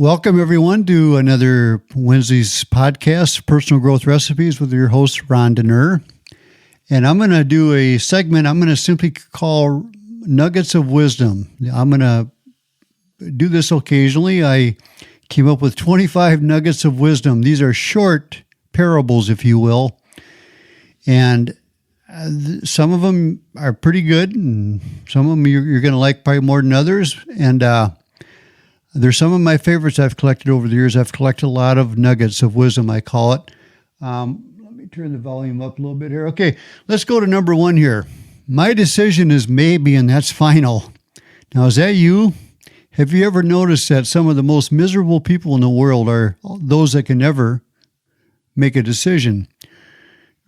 Welcome, everyone, to another Wednesday's podcast, Personal Growth Recipes, with your host, Ron Denner. And I'm going to do a segment I'm going to simply call Nuggets of Wisdom. I'm going to do this occasionally. I came up with 25 nuggets of wisdom. These are short parables, if you will. And some of them are pretty good, and some of them you're going to like probably more than others. And they're some of my favorites I've collected over the years. I've collected a lot of nuggets of wisdom, I call it. Let me turn the volume up a little bit here. Okay, let's go to number one here. My decision is maybe, and that's final. Now, is that you? Have you ever noticed that some of the most miserable people in the world are those that can never make a decision?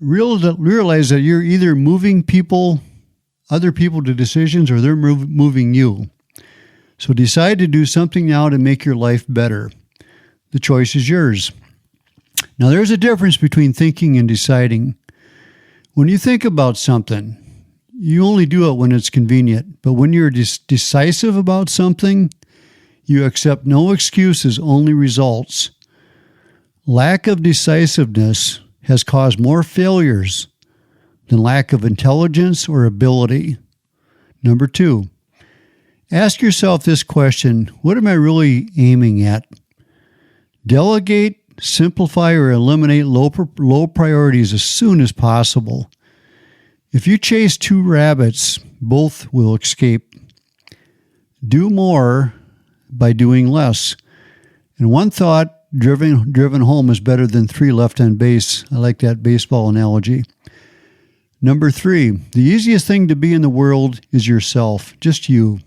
Realize that you're either moving other people to decisions, or they're moving you. So decide to do something now to make your life better. The choice is yours. Now, there's a difference between thinking and deciding. When you think about something, you only do it when it's convenient. But when you're decisive about something, you accept no excuses, only results. Lack of decisiveness has caused more failures than lack of intelligence or ability. Number two, ask yourself this question: what am I really aiming at? Delegate, simplify, or eliminate low priorities as soon as possible. If you chase two rabbits, both will escape. Do more by doing less. And one thought driven home is better than three left on base. I like that baseball analogy. Number three, the easiest thing to be in the world is yourself, just you.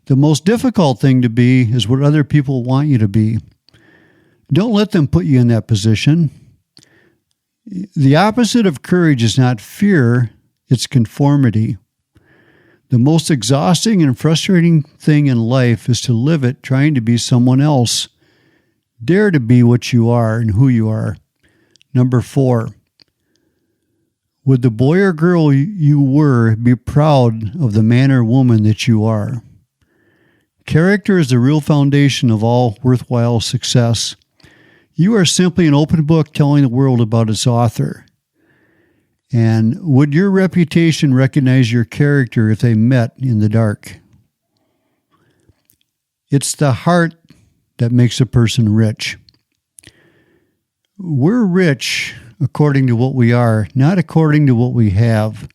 The most difficult thing to be is what other people want you to be. Don't let them put you in that position. The opposite of courage is not fear, it's conformity. The most exhausting and frustrating thing in life is to live it trying to be someone else. Dare to be what you are and who you are. Number four, would the boy or girl you were be proud of the man or woman that you are? Character is the real foundation of all worthwhile success. You are simply an open book telling the world about its author. And would your reputation recognize your character if they met in the dark? It's the heart that makes a person rich. We're rich according to what we are, not according to what we have.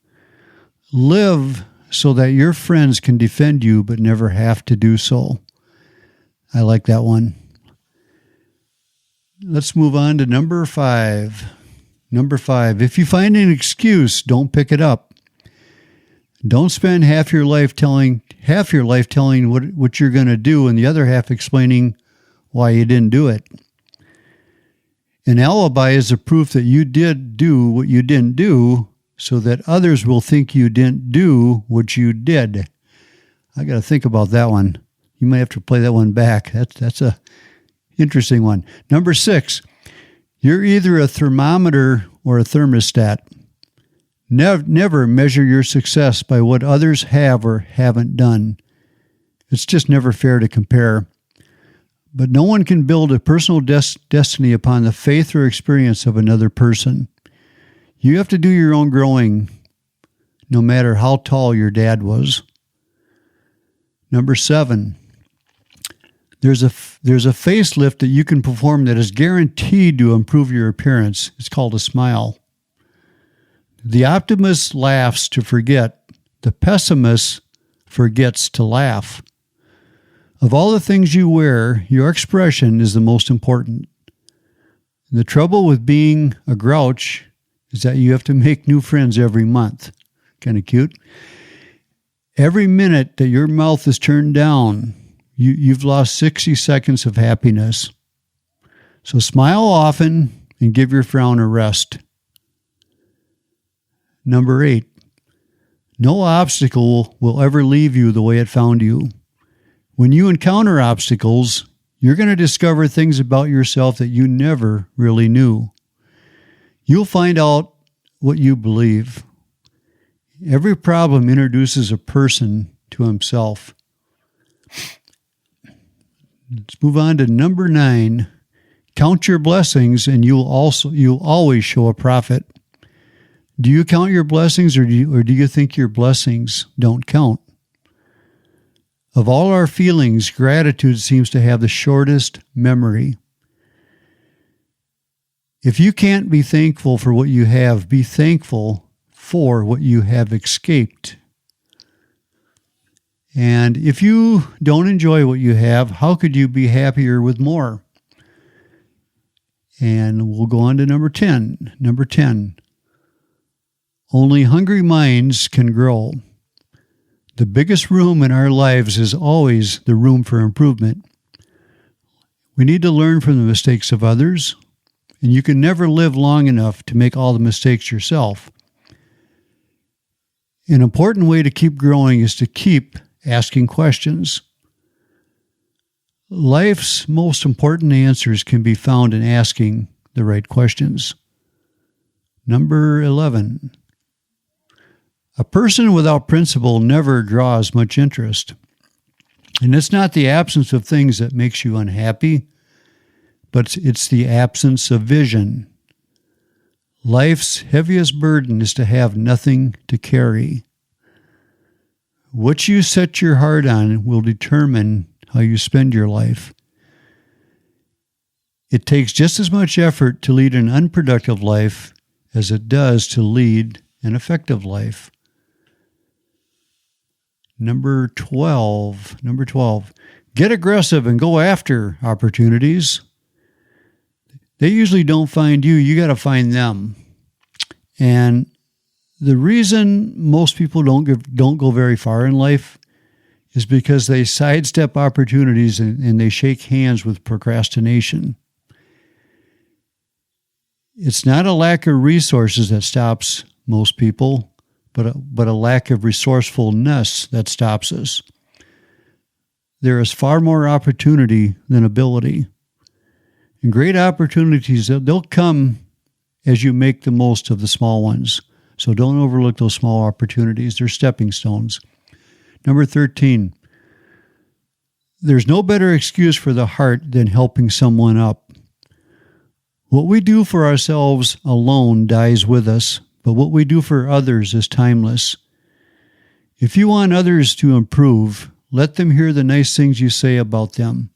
Live so that your friends can defend you but never have to do so. I like that one. Let's move on to number five. Number five, if you find an excuse, don't pick it up. Don't spend half your life telling what you're going to do and the other half explaining why you didn't do it. An alibi is the proof that you did do what you didn't do, so that others will think you didn't do what you did. I got to think about that one. You might have to play that one back. That's a interesting one. Number six, you're either a thermometer or a thermostat. Never measure your success by what others have or haven't done. It's just never fair to compare. But no one can build a personal destiny upon the faith or experience of another person. You have to do your own growing, no matter how tall your dad was. Number seven, there's a facelift that you can perform that is guaranteed to improve your appearance. It's called a smile. The optimist laughs to forget. The pessimist forgets to laugh. Of all the things you wear, your expression is the most important. The trouble with being a grouch is that you have to make new friends every month. Kind of cute. Every minute that your mouth is turned down, you've lost 60 seconds of happiness. So smile often and give your frown a rest. Number 8, no obstacle will ever leave you the way it found you. When you encounter obstacles, you're going to discover things about yourself that you never really knew. You'll find out what you believe. Every problem introduces a person to himself. Let's move on to number 9. Count your blessings and you'll always show a profit. Do you count your blessings or do you think your blessings don't count? Of all our feelings, gratitude seems to have the shortest memory. If you can't be thankful for what you have, be thankful for what you have escaped. And if you don't enjoy what you have, how could you be happier with more? And we'll go on to number 10. Number 10. Only hungry minds can grow. The biggest room in our lives is always the room for improvement. We need to learn from the mistakes of others, and you can never live long enough to make all the mistakes yourself. An important way to keep growing is to keep asking questions. Life's most important answers can be found in asking the right questions. Number 11. A person without principle never draws much interest. And it's not the absence of things that makes you unhappy, but it's the absence of vision. Life's heaviest burden is to have nothing to carry. What you set your heart on will determine how you spend your life. It takes just as much effort to lead an unproductive life as it does to lead an effective life. Number 12. Get aggressive and go after opportunities. They usually don't find you. You got to find them. And the reason most people don't go very far in life is because they sidestep opportunities and they shake hands with procrastination. It's not a lack of resources that stops most people, but a lack of resourcefulness that stops us. There is far more opportunity than ability. And great opportunities, they'll come as you make the most of the small ones. So don't overlook those small opportunities. They're stepping stones. Number 13. There's no better excuse for the heart than helping someone up. What we do for ourselves alone dies with us, but what we do for others is timeless. If you want others to improve, let them hear the nice things you say about them.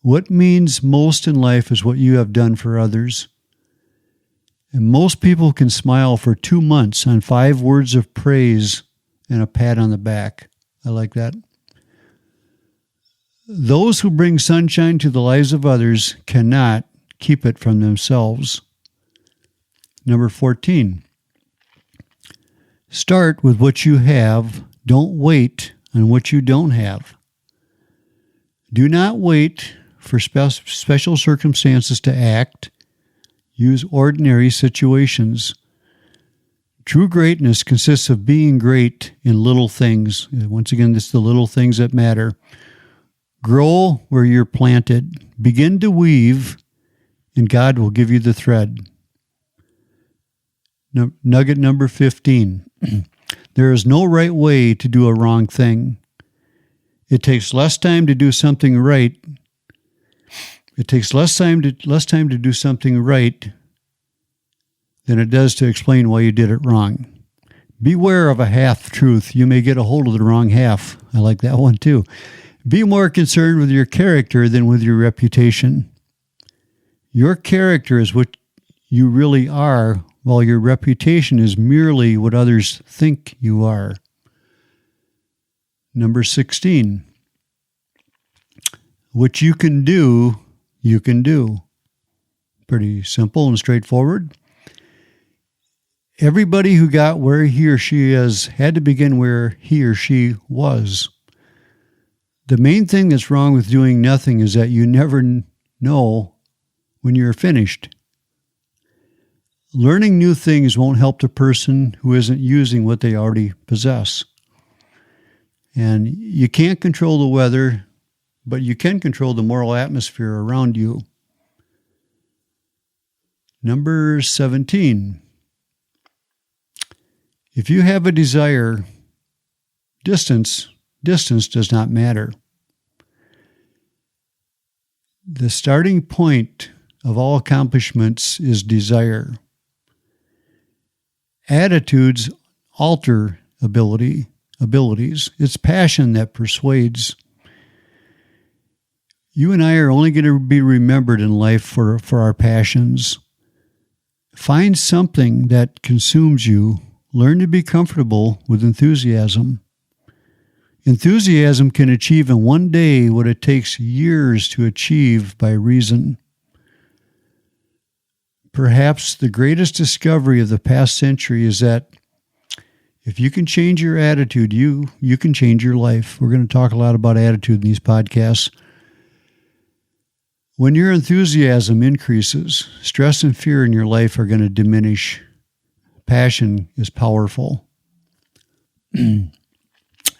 What means most in life is what you have done for others. And most people can smile for 2 months on 5 words of praise and a pat on the back. I like that. Those who bring sunshine to the lives of others cannot keep it from themselves. Number 14. Start with what you have. Don't wait on what you don't have. Do not wait for special circumstances to act. Use ordinary situations. True greatness consists of being great in little things. Once again, it's the little things that matter. Grow where you're planted. Begin to weave, and God will give you the thread. Nugget number 15. There is no right way to do a wrong thing. It takes less time to do something right. It takes less time to do something right than it does to explain why you did it wrong. Beware of a half-truth. You may get a hold of the wrong half. I like that one too. Be more concerned with your character than with your reputation. Your character is what you really are, while your reputation is merely what others think you are. Number 16. What you can do, you can do. Pretty simple and straightforward. Everybody who got where he or she is had to begin where he or she was. The main thing that's wrong with doing nothing is that you never know when you're finished. Learning new things won't help the person who isn't using what they already possess. And you can't control the weather, but you can control the moral atmosphere around you. Number 17. If you have a desire, distance does not matter. The starting point of all accomplishments is desire. Attitudes alter abilities. It's passion that persuades. You and I are only going to be remembered in life for our passions. Find something that consumes you. Learn to be comfortable with enthusiasm. Enthusiasm can achieve in one day what it takes years to achieve by reason. Perhaps the greatest discovery of the past century is that if you can change your attitude, you can change your life. We're going to talk a lot about attitude in these podcasts. When your enthusiasm increases, stress and fear in your life are going to diminish. Passion is powerful.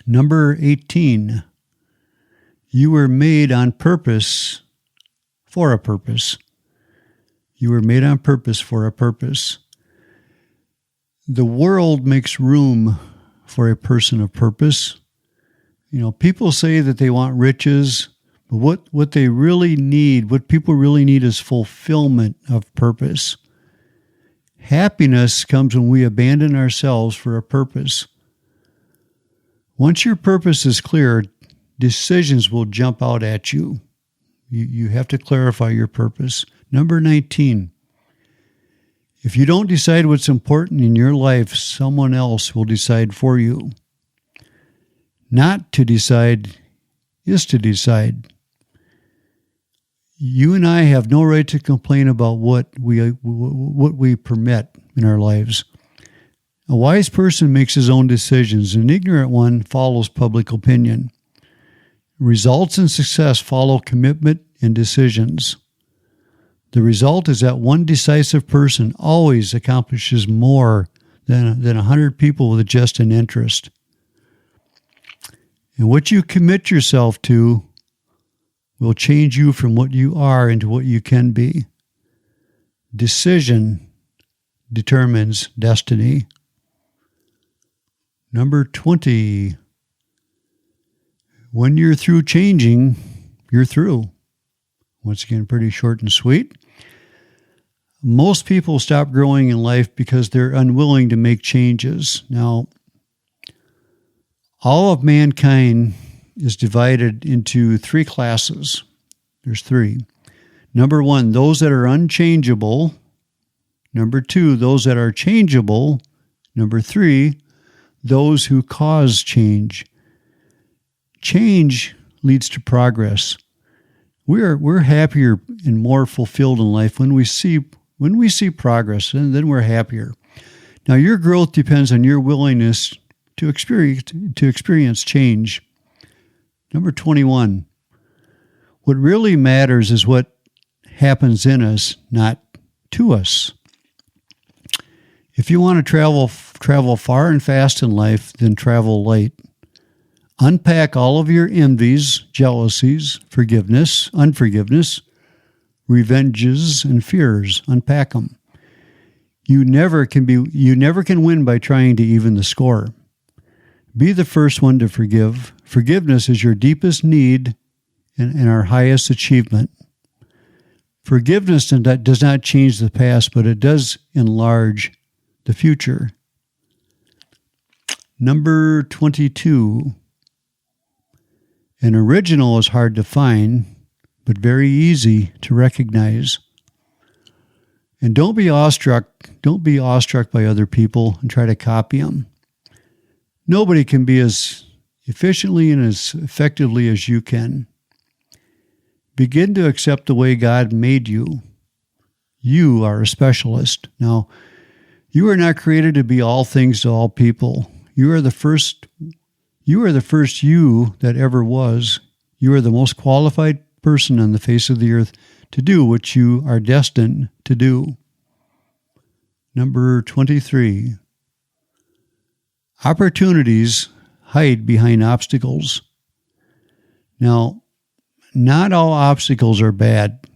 Number 18, you were made on purpose for a purpose. You were made on purpose for a purpose. The world makes room for a person of purpose. You know, people say that they want riches, but what they really need, what people really need is fulfillment of purpose. Happiness comes when we abandon ourselves for a purpose. Once your purpose is clear, decisions will jump out at you. You have to clarify your purpose. Number 19, if you don't decide what's important in your life, someone else will decide for you. Not to decide is to decide. You and I have no right to complain about what we permit in our lives. A wise person makes his own decisions. An ignorant one follows public opinion. Results and success follow commitment and decisions. The result is that one decisive person always accomplishes more than 100 people with just an interest. And what you commit yourself to will change you from what you are into what you can be. Decision determines destiny. Number 20, when you're through changing, you're through. Once again, pretty short and sweet. Most people stop growing in life because they're unwilling to make changes. Now, all of mankind is divided into three classes. There's three. Number 1, those that are unchangeable. Number 2, those that are changeable. Number 3, those who cause change. Change leads to progress. We're happier and more fulfilled in life when we see progress, and then we're happier. Now, your growth depends on your willingness to experience change. Number 21, what really matters is what happens in us, not to us. If you want to travel far and fast in life, then travel light. Unpack all of your envies, jealousies, forgiveness, unforgiveness, revenges, and fears. Unpack them. You never can win by trying to even the score. Be the first one to forgive. Forgiveness is your deepest need and our highest achievement. Forgiveness does not change the past, but it does enlarge the future. Number 22. An original is hard to find, but very easy to recognize. And don't be awestruck by other people and try to copy them. Nobody can be as efficiently and as effectively as you can. Begin to accept the way God made you. You are a specialist. Now, you are not created to be all things to all people. You are the first you that ever was. You are the most qualified person on the face of the earth to do what you are destined to do. Number 23. Opportunities hide behind obstacles. Now, not all obstacles are bad.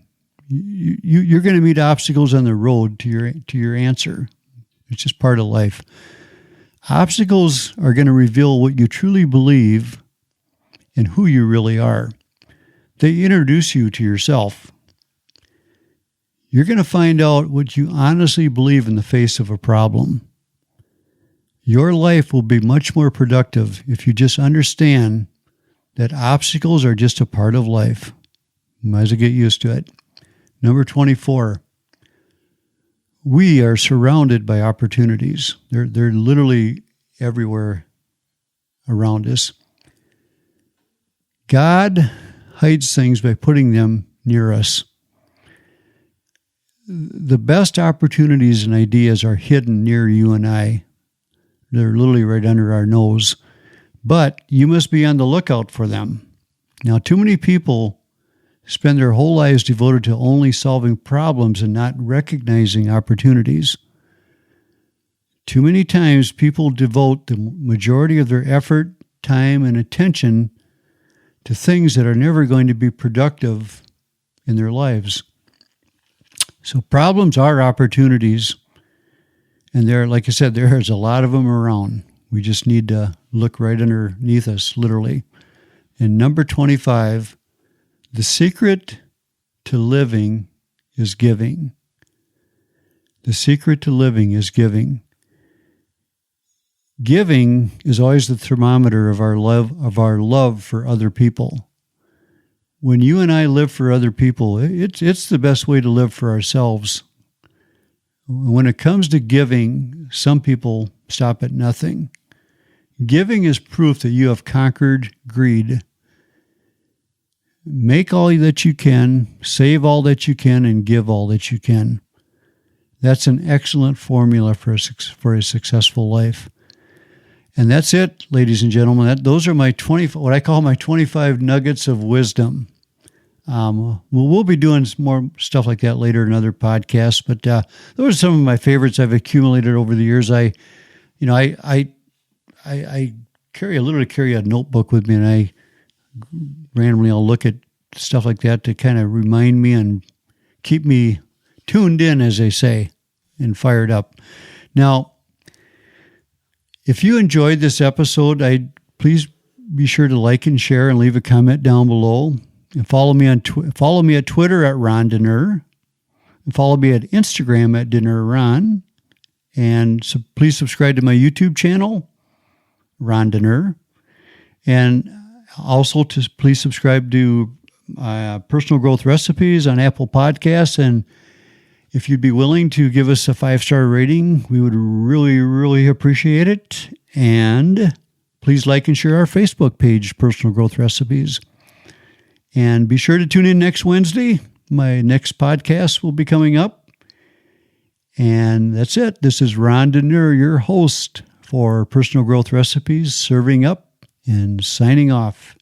You're going to meet obstacles on the road to your answer. It's just part of life. Obstacles are going to reveal what you truly believe and who you really are. they introduce you to yourself. You're going to find out what you honestly believe in the face of a problem. Your life will be much more productive if you just understand that obstacles are just a part of life. You might as well get used to it. Number 24. We are surrounded by opportunities. They're literally everywhere around us. God hides things by putting them near us. The best opportunities and ideas are hidden near you and I. They're literally right under our nose. But you must be on the lookout for them. Now, too many people spend their whole lives devoted to only solving problems and not recognizing opportunities. Too many times people devote the majority of their effort, time, and attention to things that are never going to be productive in their lives. So problems are opportunities, and there, like I said, there's a lot of them around. We just need to look right underneath us, literally. And number 25, the secret to living is giving. The secret to living is giving. Giving is always the thermometer of our love for other people. When you and I live for other people, it's the best way to live for ourselves. When it comes to giving, some people stop at nothing. Giving is proof that you have conquered greed. Make all that you can, save all that you can, and give all that you can. That's an excellent formula for a successful life. And that's it, ladies and gentlemen. Those are my what I call my 25 nuggets of wisdom. We'll be doing some more stuff like that later in other podcasts. But those are some of my favorites I've accumulated over the years. I literally carry a notebook with me, and I randomly I'll look at stuff like that to kind of remind me and keep me tuned in, as they say, and fired up. Now, if you enjoyed this episode, please be sure to like and share and leave a comment down below. And follow me at Twitter at Ron Dinner. And follow me at Instagram at DinnerRon. And please subscribe to my YouTube channel, Ron Dinner. And also please subscribe to Personal Growth Recipes on Apple Podcasts. And if you'd be willing to give us a 5-star rating, we would really, really appreciate it. And please like and share our Facebook page, Personal Growth Recipes. And be sure to tune in next Wednesday. My next podcast will be coming up. And that's it. This is Ron Dinner, your host for Personal Growth Recipes, serving up and signing off.